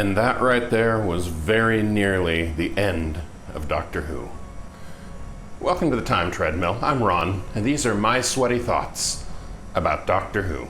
And that right there was very nearly the end of Doctor Who. Welcome to the Time Treadmill. I'm Ron, and these are my sweaty thoughts about Doctor Who.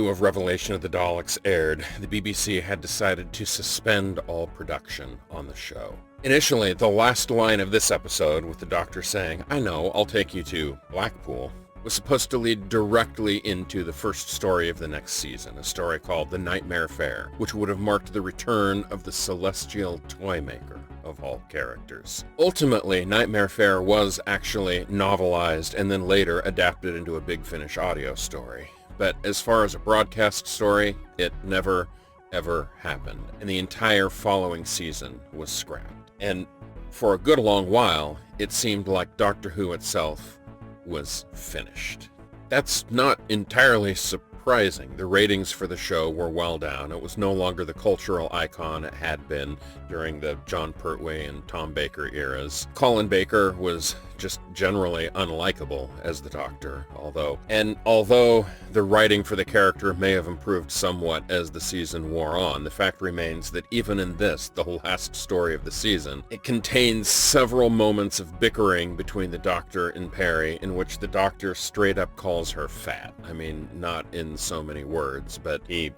Of Revelation of the Daleks aired, the BBC had decided to suspend all production on the show. Initially, the last line of this episode, with the Doctor saying, "I know, I'll take you to Blackpool," was supposed to lead directly into the first story of the next season, a story called The Nightmare Fair, which would have marked the return of the celestial toy maker of all characters. Ultimately, Nightmare Fair was actually novelized and then later adapted into a Big Finish audio story. But as far as a broadcast story, it never, ever happened. And the entire following season was scrapped. And for a good long while, it seemed like Doctor Who itself was finished. That's not entirely surprising. The ratings for the show were well down. It was no longer the cultural icon it had been during the Jon Pertwee and Tom Baker eras. Colin Baker was just generally unlikable as the Doctor, although the writing for the character may have improved somewhat as the season wore on, the fact remains that even in this, the last story of the season, it contains several moments of bickering between the Doctor and Perry in which the Doctor straight up calls her fat. I mean, not in so many words, but he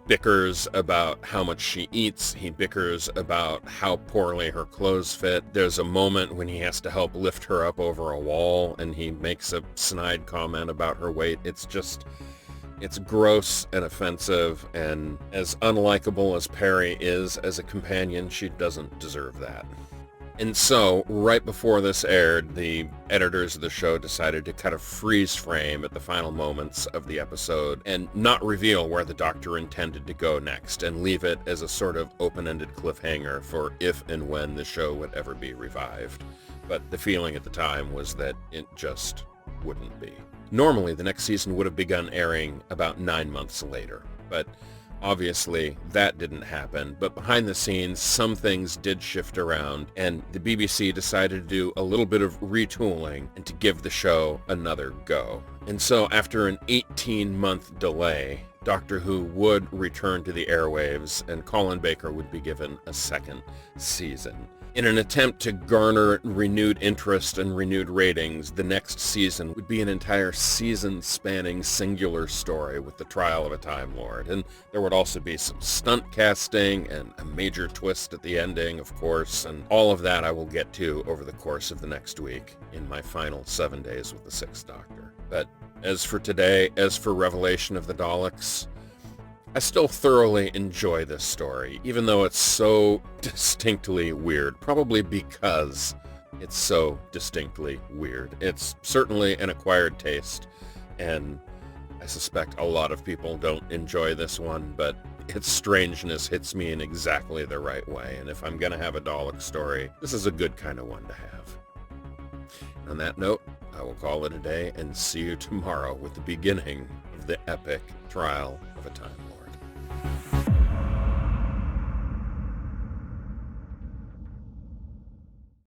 bickers about how much she eats. He bickers about how poorly her clothes fit. There's a moment when he has to help lift her up over a wall and he makes a snide comment about her weight. It's gross and offensive, and as unlikable as Perry is as a companion, she doesn't deserve that. And so, right before this aired, the editors of the show decided to cut a freeze frame at the final moments of the episode and not reveal where the Doctor intended to go next, and leave it as a sort of open-ended cliffhanger for if and when the show would ever be revived. But the feeling at the time was that it just wouldn't be. Normally, the next season would have begun airing about 9 months later, but obviously, that didn't happen, but behind the scenes, some things did shift around, and the BBC decided to do a little bit of retooling and to give the show another go. And so, after an 18-month delay, Doctor Who would return to the airwaves, and Colin Baker would be given a second season. In an attempt to garner renewed interest and renewed ratings, the next season would be an entire season-spanning singular story with the trial of a Time Lord. And there would also be some stunt casting and a major twist at the ending, of course, and all of that I will get to over the course of the next week in my final 7 days with the Sixth Doctor. But as for today, as for Revelation of the Daleks, I still thoroughly enjoy this story, even though it's so distinctly weird, probably because it's so distinctly weird. It's certainly an acquired taste, and I suspect a lot of people don't enjoy this one, but its strangeness hits me in exactly the right way, and if I'm going to have a Dalek story, this is a good kind of one to have. On that note, I will call it a day and see you tomorrow with the beginning of the epic trial of a Time Lord.